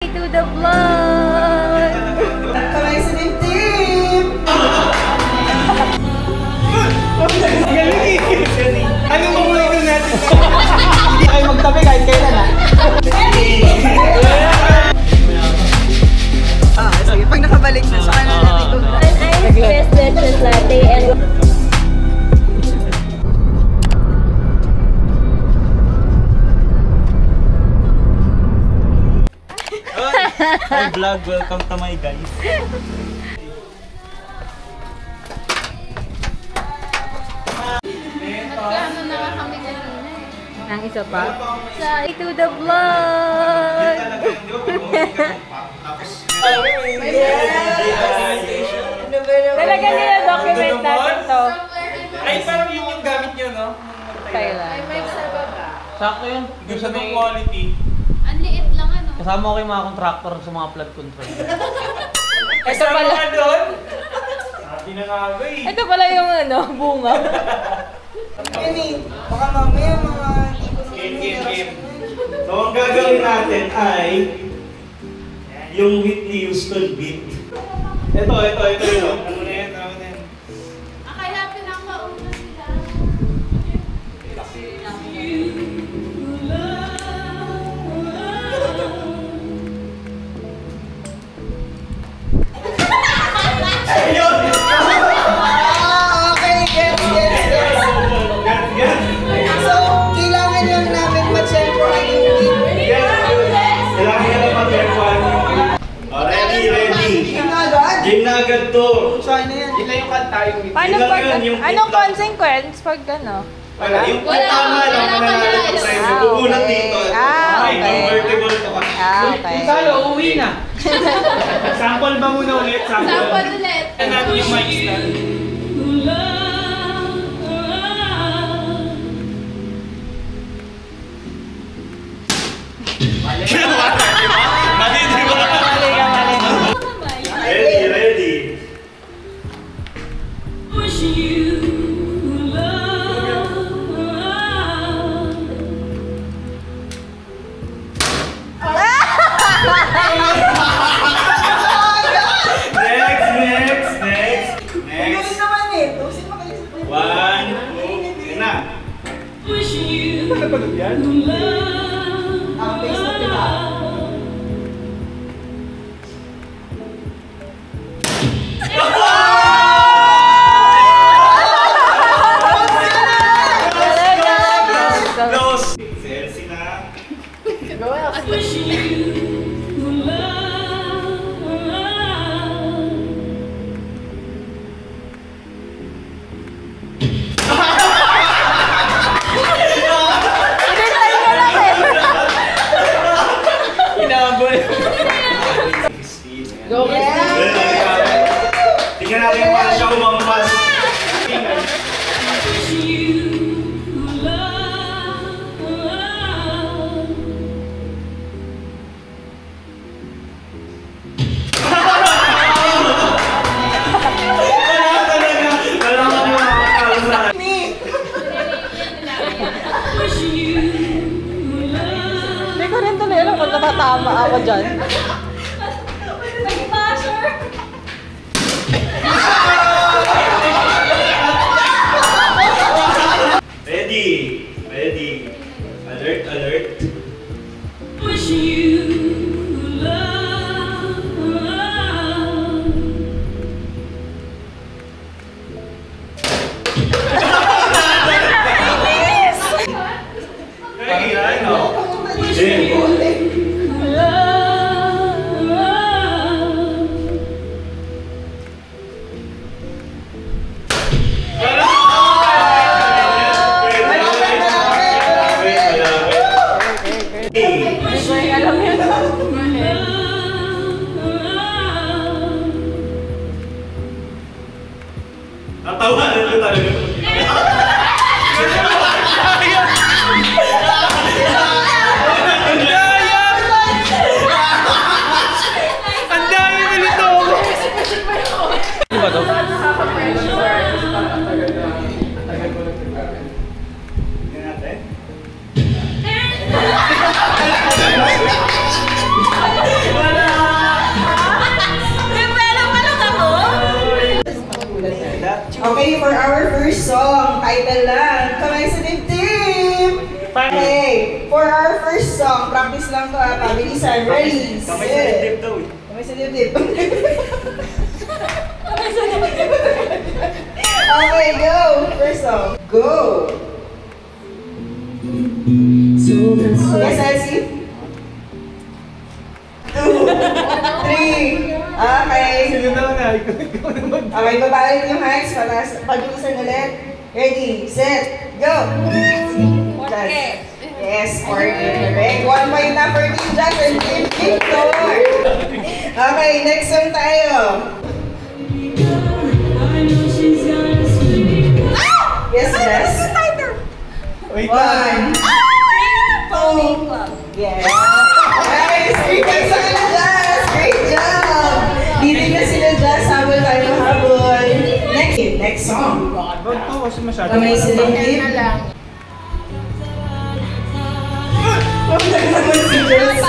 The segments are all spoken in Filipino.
to the vlog! Kamay sa dibdib! Anong mamulagan natin? Hindi kayo magtabi kahit kailan ha? Sige, pag nakabalik na sa kanan natin ito. An iced best leches latte and... Hi vlog, welcome to my guys. Magkano na nga kami kanina eh. Ang isa pa? Sa to the vlog! Talaga nila-document natin to. Ay, parang yun yung gamit nyo, no? Kailan? Sakto yun. Yung sa quality. Ang liit lang ano. Kasama ko yung mga contractor sa mga flood control. Ito pala. Ka doon? Sabi na nga ba eh. Ito pala yung ano, bunga. Yan eh, baka mamaya mga... Game. So, ang gagawin natin ay yung Whitney Houston beat. Ito yun. Ano na yan? Akala pinakauna sila. Ayun! Okay, gets. So, kailangan lang namin ma-temporan yung beat. Kailangan nyo na mag-aircon. Ready. Game na agad to. Try na yan. Yun lang yung kanta, yung beat. Paano Yun lang pag, yun, yung beat anong lang. consequence pag ano? Wala. Yung tama lang, mananalo ka sa inyo. Bubulat dito. Okay. Convertible to ka. Okay. Salo, uuwi na. Sample ba muna ulit? Sample ulit. Yan natin yung mic stand. Mali, di ba? Ready. Next. Magaling naman eh. Tusin magaling sa play. 1, 2, na. Napanood yan? Ang face na pila. Close. Selfie na. Inabol. Go. Tingnan natin kung paano siya umampas. Hindi ko rin tuloy alam kung natatama ako dyan. Ready. Alert. title lang. Kamay sa dibdib! Okay, for our first song, practice lang to ha, pabilisan. Ready, Kamay sa dibdib daw eh. Kamay sa dibdib. Okay, go! First song. Go! Yes, Elsie? 2, 3, okay. Sino na nga? Okay, babalik yung hands. Pag-usan ulit. Ready, set, go! Yes, correct. 1 point na for Team Jazz and Team Victor. Okay, next song tayo. Yes, Jazz. Wait 1, 2, yes. Nice! Great sa kanila, Jazz! Great job! Dito na sila, Jazz. Habol tayo habol. Next song. Wag to kasi masyado. Kamay sa dibdib. Wag na naman si Jazz.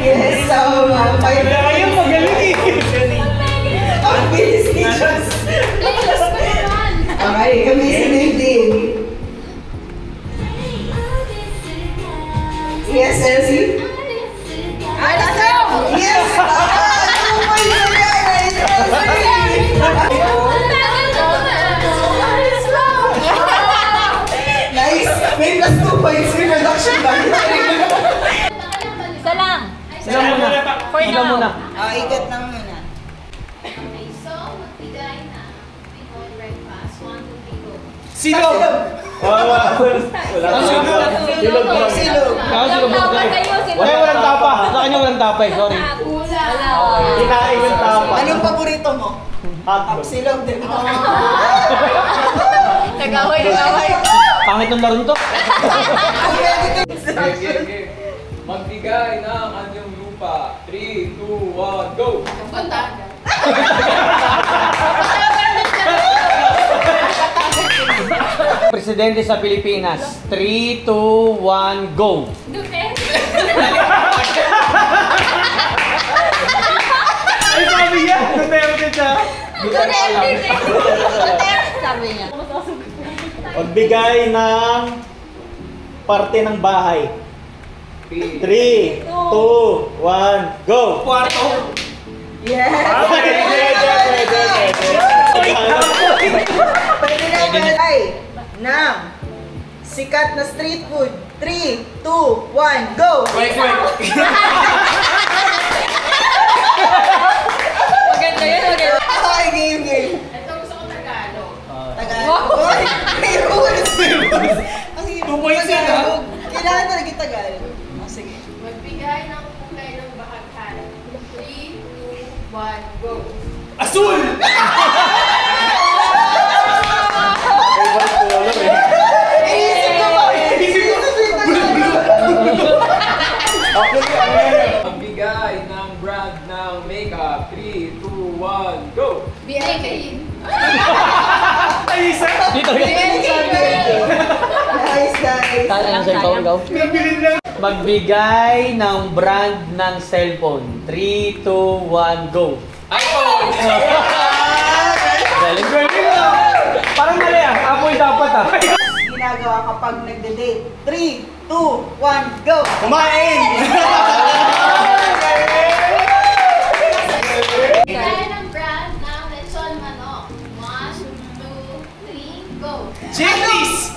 Yes, tama. Kayo magaling eh. Ang bilis ni Jazz. Okay, kamay sa dibdib. Yes, Elsie? Yes! Nice! May plus 2 points may reduction ba? Isa lang. Sila muna. For Sila now. muna. Ikat lang muna. Okay, so magbigay na Pinoy breakfast. 1, 2, 3, go. Sino? Wala. Silog lang. Silog. Ako silog lang. Tapa kayo, silog. Wala, walang tapa. Sa kanya walang tapa eh, sorry. Wala. Kinain yung tapa. Anong paborito mo? Hotdog. Silog din. Nagaway. Pangit ng laro nito. Magbigay ng anyong lupa. 3, 2, 1, go! Presidente sa Pilipinas. 3, 2, 1, go! Ay, sabi niya! Duterte siya! Sabi niya. Magbigay ng parte ng bahay. 3, 2, 1, go! Kwarto! Yes! Pwede na palay ng sikat na street food. 3, 2, 1, go! Maganda yun, maganda. Okay, game. Ito gusto ko Tagalog. Tagalog. Oy, may rules. Ang hirap 2 points yan, ha? Tagalog. Kailangan talaga Tagalog. Oh, sige. Magbigay ng kulay ng bahaghan. 3, 2, 1, go. Asul! Iisip ko ba? Magbigay ng brand ng makeup. 3, 2, 1, go! BNK. Dito Nice, guys. Tala ng cellphone, go. Magbigay ng brand ng cellphone. 3, 2, 1, go. iPhone! Galing, galing ah. Parang mali ah. Apoy dapat ah. Ginagawa kapag nagde-date. 3, 2, 1, go! Kumain! Magbigay ng brand ng lechon manok. 1, 2, 3, go. Chickies!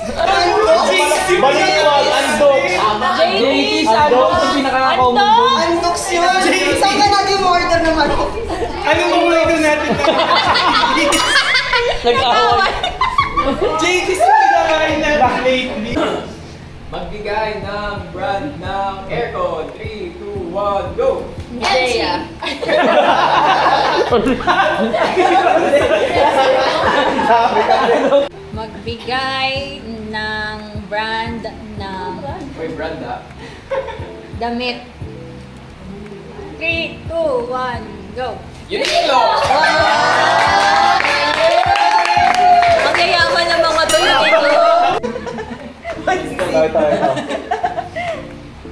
Baliwag, andok. JT's ano ang pinaka-common doon? Antox yun! Saan ka natin order naman? Anong paborito natin? Nag-away. JT's ang pinakain natin lately. Magbigay ng brand ng aircon. 3, 2, 1, go! Jaya. Magbigay ng brand ng May brand ah. damit. 3, 2, 1, go. Uniqlo! Ang yayaman ng mga to yun ito. Ito.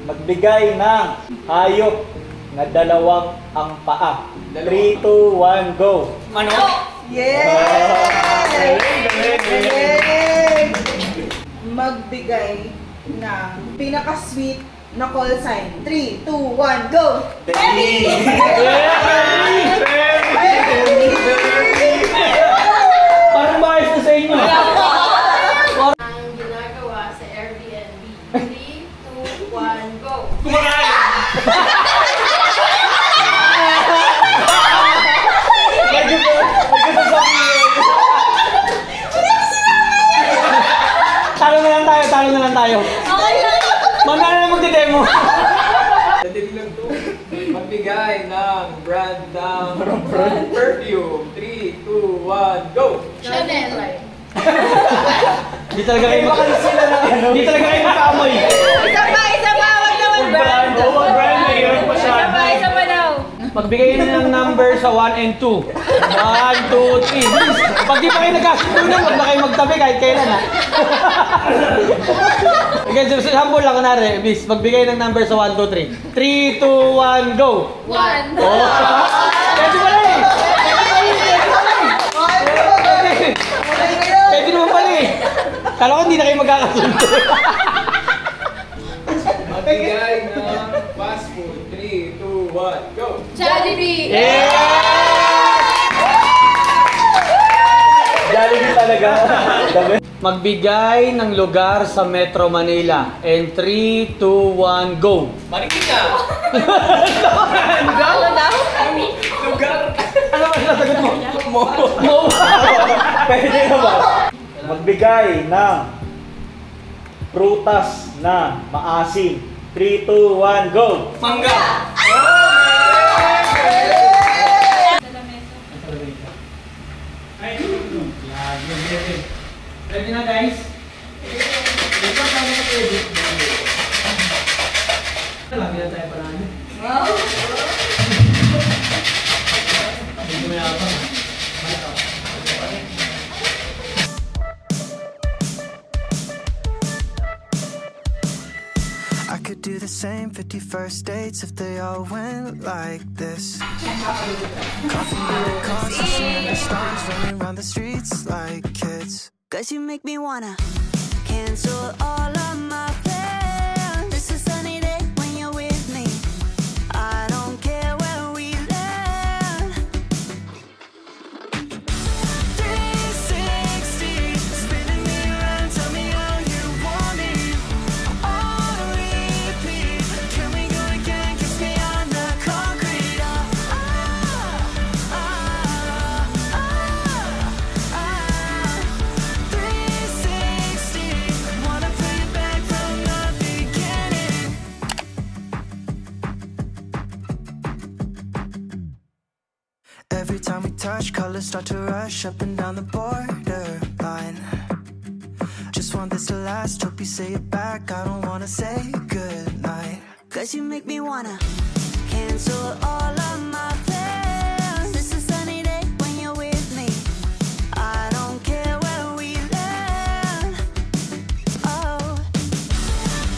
Magbigay ng hayop na dalawang ang paa. 3, 2, 1, go! Manok? Yes! Galing! magbigay ng pinaka-sweet na call sign. 3, 2, 1, go! Baby! Parang bias na sa inyo. Ang ginagawa sa Airbnb. 3, 2, 1, go! Kumakain! Talo na lang tayo. Okay lang. Mamaya na magde-demo. Dadali lang to. Magbigay ng brand ng perfume. 3, 2, 1, go! Chanel. Di talaga kayo Di talaga kayo makaamoy. Isa pa! Wag naman brand! Brand, mayroon pa siya. Isa pa daw. Magbigay na ng number sa 1 and 2. 1, 2, 3. Pag di pa kayo nagkasutunan, wag na kayo magtabi kahit kailan ha. Okay, so sample lang kunwari. Bis, magbigay ng number sa 1, 2, 3. 3, 2, 1, go! 1. Oh! Pwede pala eh! Pwede naman pala eh! Kala ko hindi na kayo magkakasundo. Magbigay ng fast food. 3, 2, 1, go! Jollibee. Jollibee talaga. Magbigay ng lugar sa Metro Manila. And 3, 2, 1, go! Marikina! Lugar! Ano ba nasagot mo? Mo! Pwede naman. Magbigay ng prutas na maasim. 3, 2, 1, go! Mangga! Ready na guys? Lagi na tayo parang. Wow! Hindi mo yabang. I could do the same 51st dates if they all went like this. Coffee with the cars, seeing the stars running around the streets like kids. 'Cause you make me wanna cancel all of my plans. It's a sunny day when you're with me. I don't care where we land. 360, spinning me around, tell me how you want me. On repeat, can we go again? Kiss me on the concrete. 360, wanna play it back from the beginning. Every time we touch, colors start to rush up and down the borderline. Just want this to last, hope you say it back. I don't wanna say goodnight. 'Cause you make me wanna cancel all of my plans. It's a sunny day when you're with me. I don't care where we land. Oh,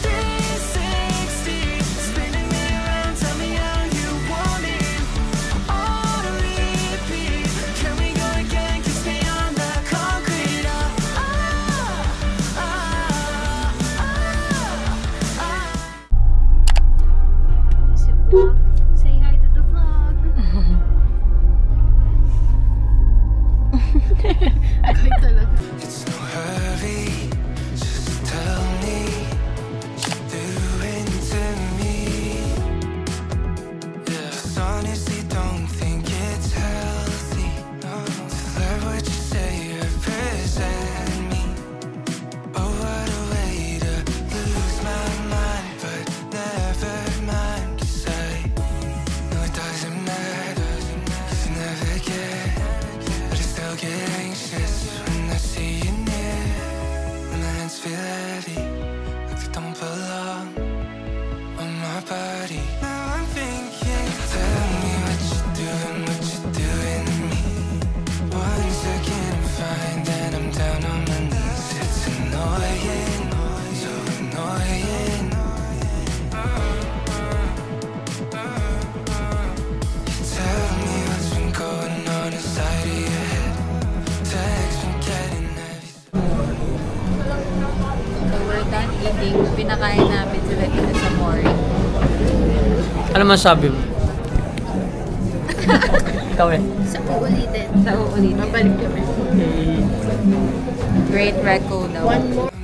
360, spinning me around, tell me how you want me. On repeat, can we go again? Kiss me on the concrete. Say hi to the vlog. It's no hurry, just tell me what you're doing to me. Yeah, 'cause honestly don't think it's healthy to let what you say represent me. Oh, what a way to lose my mind, but never mind, 'cause I know it doesn't matter, 'cause you never get, but I still get anxious when I see you near. When my hands feel heavy, like they don't belong on my body. Now I'm thinking, tell me what nakain namin sila dito sa Mori. Ano masabi mo? Ikaw eh. Sa uulitin. Sa uulitin. Mabalik kami. Okay. Great Reco daw. One more.